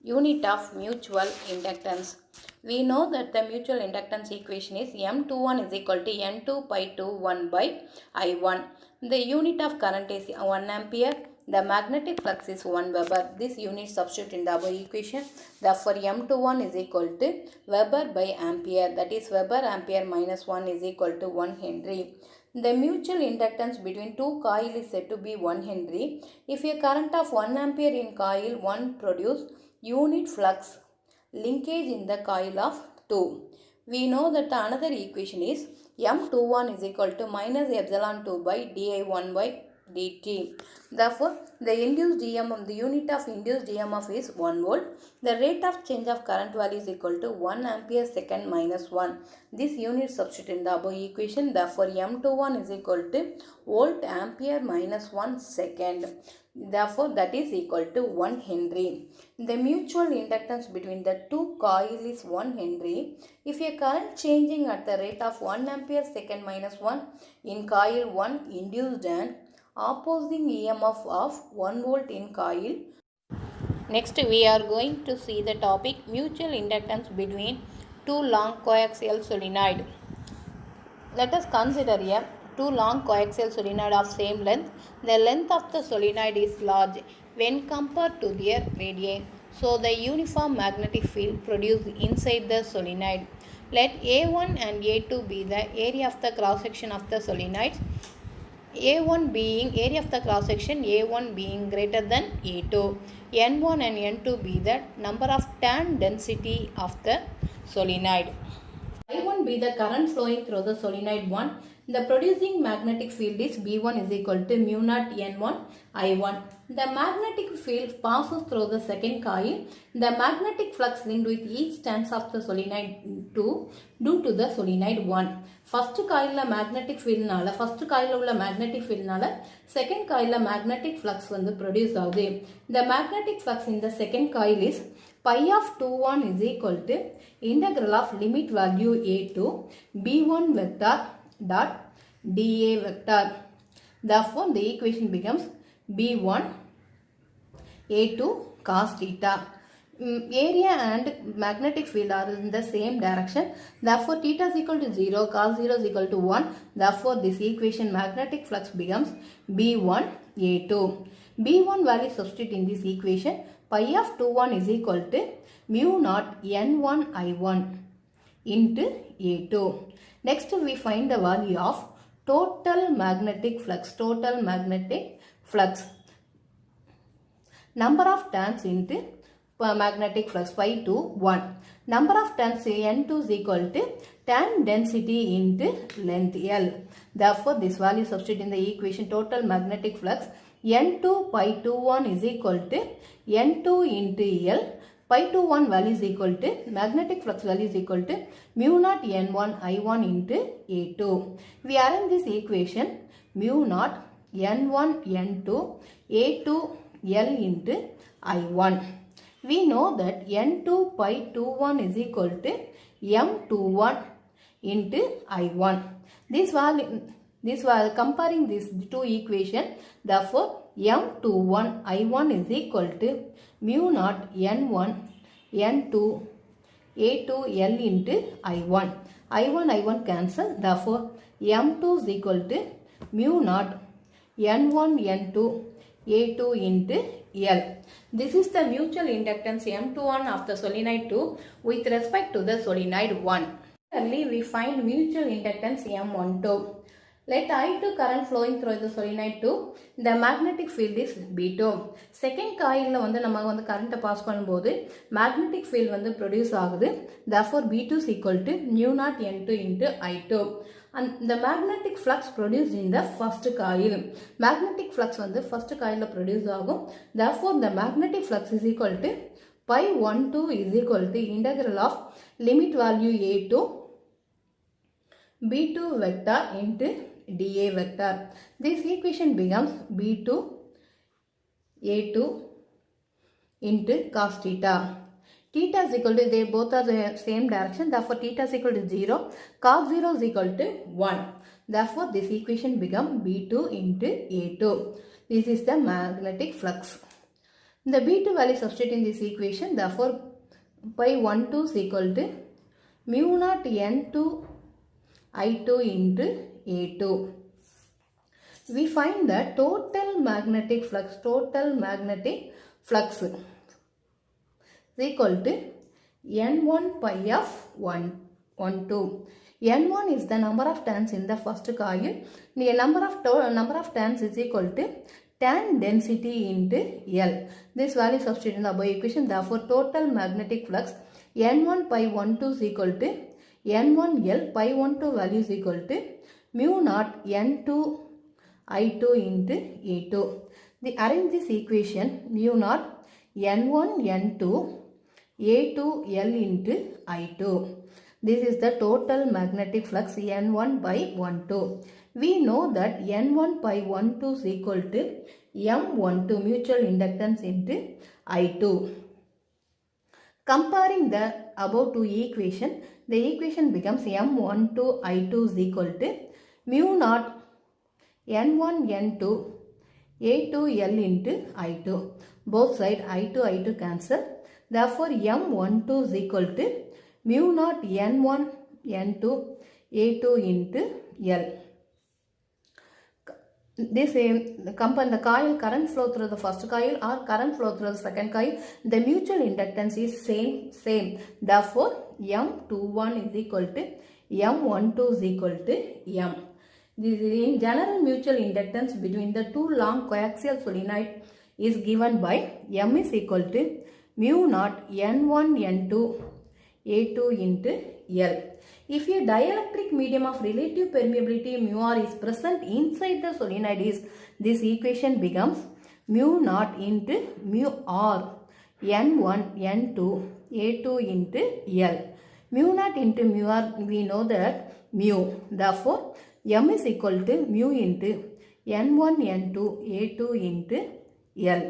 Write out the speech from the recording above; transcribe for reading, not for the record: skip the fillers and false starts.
Unit of mutual inductance. We know that the mutual inductance equation is M21 is equal to N2 pi 2 1 by I1. The unit of current is 1 ampere. The magnetic flux is 1 Weber. This unit substitute in the above equation. Therefore, M21 is equal to Weber by ampere. That is Weber ampere minus 1 is equal to 1 Henry. The mutual inductance between two coils is said to be 1 Henry. If a current of 1 ampere in coil 1 produce unit flux linkage in the coil of 2. We know that the another equation is M21 is equal to minus epsilon 2 by di1 by dt. Therefore, the induced EMF, the unit of induced EMF is 1 volt. The rate of change of current value is equal to 1 ampere second minus 1. This unit substitute in the above equation. Therefore, M21 is equal to volt ampere minus 1 second. Therefore, that is equal to 1 Henry. The mutual inductance between the two coils is 1 Henry. If a current changing at the rate of 1 ampere second minus 1 in coil 1 induced an opposing EMF of 1 volt in coil. Next, we are going to see the topic mutual inductance between two long coaxial solenoid. Let us consider a two long coaxial solenoid of same length. The length of the solenoid is large when compared to their radii. So, the uniform magnetic field produced inside the solenoid. Let A1 and A2 be the area of the cross section of the solenoid. A1 being area of the cross section, A1 being greater than A2. N1 and N2 be the number of turn density of the solenoid. I1 be the current flowing through the solenoid 1. The producing magnetic field is B1 is equal to mu naught N1 I1. The magnetic field passes through the second coil. The magnetic flux linked with each turns of the solenoid 2 due to the solenoid 1. First coil magnetic field nala, first coil ulla magnetic field nala, second coil magnetic flux vandu produce agudhu. The magnetic flux in the second coil is pi of 21 is equal to integral of limit value a to b1 vector dot dA vector. Therefore, the equation becomes b1 a2 cos theta. Area and magnetic field are in the same direction. Therefore, theta is equal to 0, cos 0 is equal to 1. Therefore, this equation magnetic flux becomes b1 a2. b1 value substitute in this equation. Pi of 21 is equal to mu naught N1 I1 into A2. Next, we find the value of total magnetic flux. Total magnetic flux. Number of turns into magnetic flux pi to 1. Number of turns N2 is equal to turn density into length L. Therefore, this value substitute in the equation total magnetic flux N2 pi 21 is equal to N2 into L. Pi 21 value is equal to magnetic flux value is equal to mu naught N1 I1 into A2. We arrange this equation mu naught N1 N2 A2 L into I1. We know that N2 pi 21 is equal to M21 into I1. This value comparing these two equations, therefore M21 I1 is equal to mu naught N1 N2 A2 L into I1. I1 cancel. Therefore, M2 is equal to mu naught N1 N2 A2 into L. This is the mutual inductance M21 of the solenoid 2 with respect to the solenoid 1. Similarly, we find mutual inductance M12. Let I2 current flowing through the solenoid 2. The magnetic field is B2. Second coil la vandu nama current pass பண்ணும்போது magnetic field வந்து produce ஆகுது. Therefore, B2 is equal to mu naught N2 into I2. And the magnetic flux produced in the first coil. Magnetic flux வந்து first coil la produce ஆகும். Therefore, the magnetic flux is equal to pi 12 is equal to integral of limit value A to B2 vector into dA vector. This equation becomes B2 A2 into cos theta. Theta is equal to, they both are the same direction. Therefore, theta is equal to 0. Cos 0 is equal to 1. Therefore, this equation becomes B2 into A2. This is the magnetic flux. The B2 value substitute in this equation, therefore pi 1 2 is equal to mu naught N2 I2 into A2. We find the total magnetic flux is equal to N1 pi of 1 2. N1 is the number of turns in the first coil. The number of turns is equal to tan density into L. This value substitute in the above equation. Therefore, total magnetic flux N1 pi 1 2 is equal to N1 L pi 1 2 value is equal to mu naught N2 I2 into A2. We arrange this equation mu naught N1 N2 A2 L into I2. This is the total magnetic flux N1 by 1 2. We know that N1 by 1 2 is equal to M12 mutual inductance into I2. Comparing the above two equation, the equation becomes M12 I2 is equal to mu naught N1 N2 A2 L into I2. Both side I2 cancel. Therefore, M12 is equal to mu naught N1 N2 A2 into L. This compare the coil current flow through the first coil or current flow through the second coil. The mutual inductance is same. Therefore, M21 is equal to M12 is equal to M. This is in general mutual inductance between the two long coaxial solenoid is given by M is equal to mu naught N1 N2 A2 into L. If a dielectric medium of relative permeability mu r is present inside the solenoid, this equation becomes mu naught into mu r N1 N2 A2 into L. Mu naught into mu r, we know that mu. Therefore, M is equal to mu into N1 N2 A2 into L.